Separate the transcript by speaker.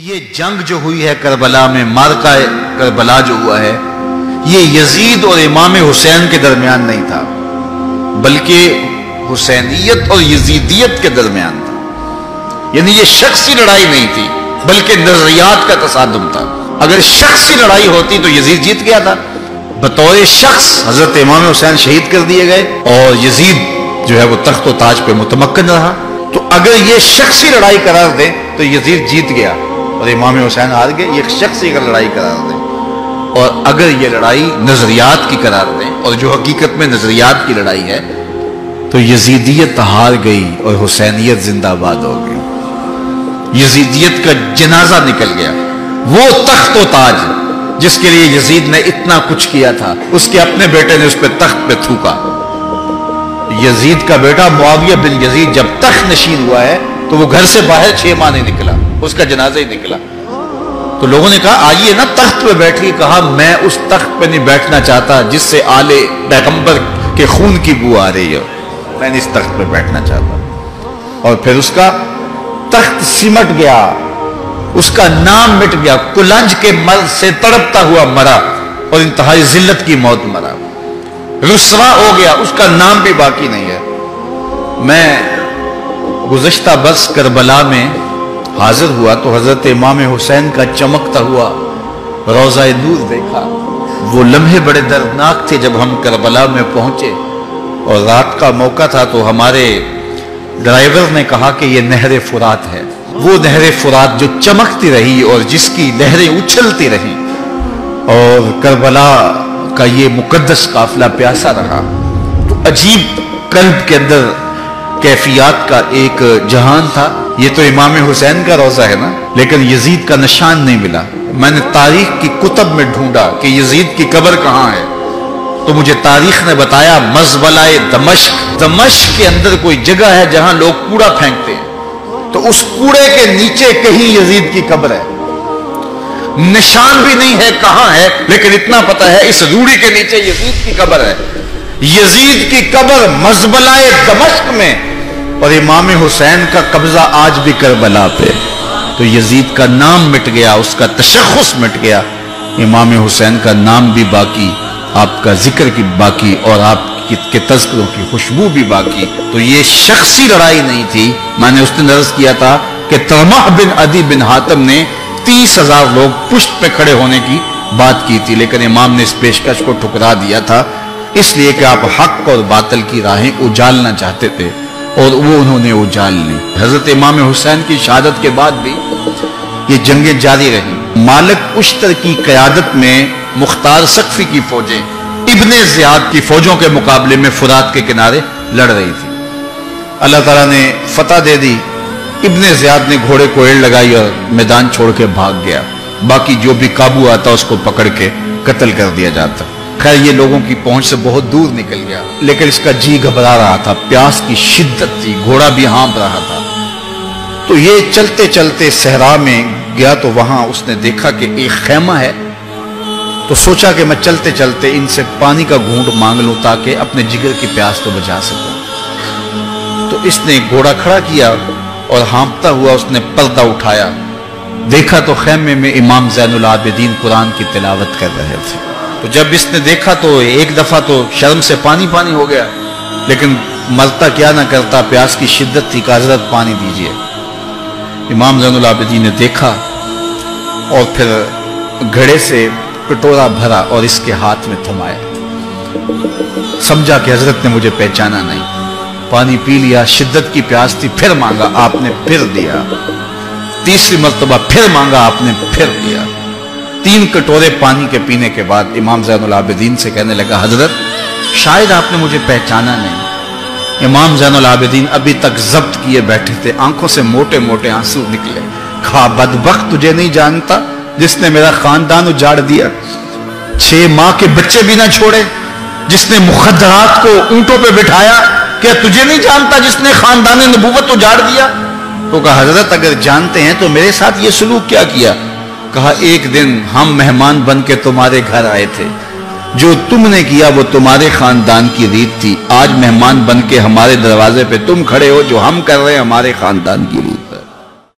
Speaker 1: یہ جنگ جو ہوئی ہے کربلا میں، مارکہ کربلا جو ہوا ہے، یہ یزید اور امام حسین کے درمیان نہیں تھا، بلکہ حسینیت اور یزیدیت کے درمیان تھا۔ یعنی یہ شخصی لڑائی نہیں تھی بلکہ نظریات کا تصادم تھا۔ اگر شخصی لڑائی ہوتی تو یزید جیت گیا تھا، بطور شخص حضرت امام حسین شہید کر دیے گئے اور یزید جو ہے وہ تخت و تاج پہ متمکن رہا۔ تو اگر یہ شخصی لڑائی قرار دیں تو یزید جیت گیا اور امام حسین ہار گئے، یہ شخصی اگر لڑائی قرار دیں۔ اور اگر یہ لڑائی نظریات کی قرار دیں، اور جو حقیقت میں نظریات کی لڑائی ہے، تو یزیدیت ہار گئی اور حسینیت زندہ باد ہو گئی۔ یزیدیت کا جنازہ نکل گیا۔ وہ تخت و تاج جس کے لیے یزید نے اتنا کچھ کیا تھا، اس کے اپنے بیٹے نے اس پہ تخت پہ تھوکا۔ یزید کا بیٹا معاویہ بن یزید جب تخت نشین ہوا ہے تو وہ گھر سے باہر 6 ماہ نہیں نکلا، اس کا جنازہ ہی نکلا۔ تو لوگوں نے کہا آئیے نا تخت پہ بیٹھیے، کہا میں اس تخت پہ نہیں بیٹھنا چاہتا جس سے آل پیغمبر کے خون کی بو آ رہی ہے، میں نہیں اس تخت پہ بیٹھنا چاہتا۔ اور پھر اس کا تخت سمٹ گیا، اس کا نام مٹ گیا، کلنج کے مرض سے تڑپتا ہوا مرا اور انتہائی ذلت کی موت مرا، رسوا ہو گیا، اس کا نام بھی باقی نہیں ہے۔ میں گزشتہ برس کربلا میں حاضر ہوا تو حضرت امام حسین کا چمکتا ہوا روضہ نور دیکھا۔ وہ لمحے بڑے دردناک تھے جب ہم کربلا میں پہنچے اور رات کا موقع تھا، تو ہمارے ڈرائیور نے کہا کہ یہ نہر فرات ہے، وہ نہر فرات جو چمکتی رہی اور جس کی لہریں اچھلتی رہیں، اور کربلا کا یہ مقدس قافلہ پیاسا رہا۔ تو عجیب قلب کے اندر کیفیات کا ایک جہان تھا۔ یہ تو امام حسین کا روضہ ہے نا، لیکن یزید کا نشان نہیں ملا۔ میں نے تاریخ کی کتب میں ڈھونڈا کہ یزید کی قبر کہاں ہے، تو مجھے تاریخ نے بتایا مزبلہ دمشق، دمشق کے اندر کوئی جگہ ہے جہاں لوگ کوڑا پھینکتے ہیں، تو اس کوڑے کے نیچے کہیں یزید کی قبر ہے۔ نشان بھی نہیں ہے کہاں ہے، لیکن اتنا پتہ ہے اس روڑی کے نیچے یزید کی قبر ہے۔ یزید کی قبر مزبلہ دمشق میں، اور امام حسین کا قبضہ آج بھی کربلا پہ۔ تو یزید کا نام مٹ گیا، اس کا تشخص مٹ گیا، امام حسین کا نام بھی باقی، آپ کا ذکر کی باقی، اور آپ کے تذکروں کی خوشبو بھی باقی۔ تو یہ شخصی لڑائی نہیں تھی۔ میں نے اس دن عرض کیا تھا کہ طلحہ بن عدی بن حاتم نے 30,000 لوگ پشت پہ کھڑے ہونے کی بات کی تھی، لیکن امام نے اس پیشکش کو ٹھکرا دیا تھا، اس لیے کہ آپ حق اور باطل کی راہیں اجالنا چاہتے تھے، اور وہ انہوں نے اجال لی۔ حضرت امام حسین کی شہادت کے بعد بھی یہ جنگیں جاری رہیں۔ مالک اشتر کی قیادت میں مختار سقفی کی فوجیں ابن زیاد کی فوجوں کے مقابلے میں فرات کے کنارے لڑ رہی تھی۔ اللہ تعالیٰ نے فتح دے دی، ابن زیاد نے گھوڑے کو ایڑ لگائی اور میدان چھوڑ کے بھاگ گیا، باقی جو بھی قابو آتا اس کو پکڑ کے قتل کر دیا جاتا۔ خیر یہ لوگوں کی پہنچ سے بہت دور نکل گیا، لیکن اس کا جی گھبرا رہا تھا، پیاس کی شدت تھی، گھوڑا بھی ہانپ رہا تھا۔ تو یہ چلتے چلتے صحرا میں گیا تو وہاں اس نے دیکھا کہ ایک خیمہ ہے، تو سوچا کہ میں چلتے چلتے ان سے پانی کا گھونٹ مانگ لوں تاکہ اپنے جگر کی پیاس تو بجھا سکوں۔ تو اس نے گھوڑا کھڑا کیا اور ہانپتا ہوا اس نے پردہ اٹھایا، دیکھا تو خیمے میں امام زین العابدین قرآن کی تلاوت کر رہے تھے۔ تو جب اس نے دیکھا تو ایک دفعہ تو شرم سے پانی پانی ہو گیا، لیکن مرتا کیا نہ کرتا، پیاس کی شدت تھی کہ حضرت پانی دیجئے۔ امام زین العابدین نے دیکھا اور پھر گھڑے سے کٹورا بھرا اور اس کے ہاتھ میں تھمایا، سمجھا کہ حضرت نے مجھے پہچانا نہیں، پانی پی لیا، شدت کی پیاس تھی، پھر مانگا، آپ نے پھر دیا، تیسری مرتبہ پھر مانگا، آپ نے پھر دیا۔ 3 کٹورے پانی کے پینے کے بعد امام زین العابدین سے کہنے لگا حضرت شاید آپ نے مجھے پہچانا نہیں۔ امام زین العابدین ابھی تک ضبط کیے بیٹھے تھے، آنکھوں سے موٹے موٹے آنسو نکلے۔ کہا بدبخت تجھے نہیں جانتا جس نے میرا خاندان اجاڑ دیا، 6 ماہ کے بچے بھی نہ چھوڑے، جس نے مخدرات کو اونٹوں پہ بٹھایا، کیا تجھے نہیں جانتا جس نے خاندان نبوت اجاڑ دیا؟ تو کہا حضرت اگر جانتے ہیں تو میرے ساتھ یہ سلوک کیا کیا؟ کہا ایک دن ہم مہمان بن کے تمہارے گھر آئے تھے، جو تم نے کیا وہ تمہارے خاندان کی ریت تھی، آج مہمان بن کے ہمارے دروازے پہ تم کھڑے ہو، جو ہم کر رہے ہیں ہمارے خاندان کی ریت۔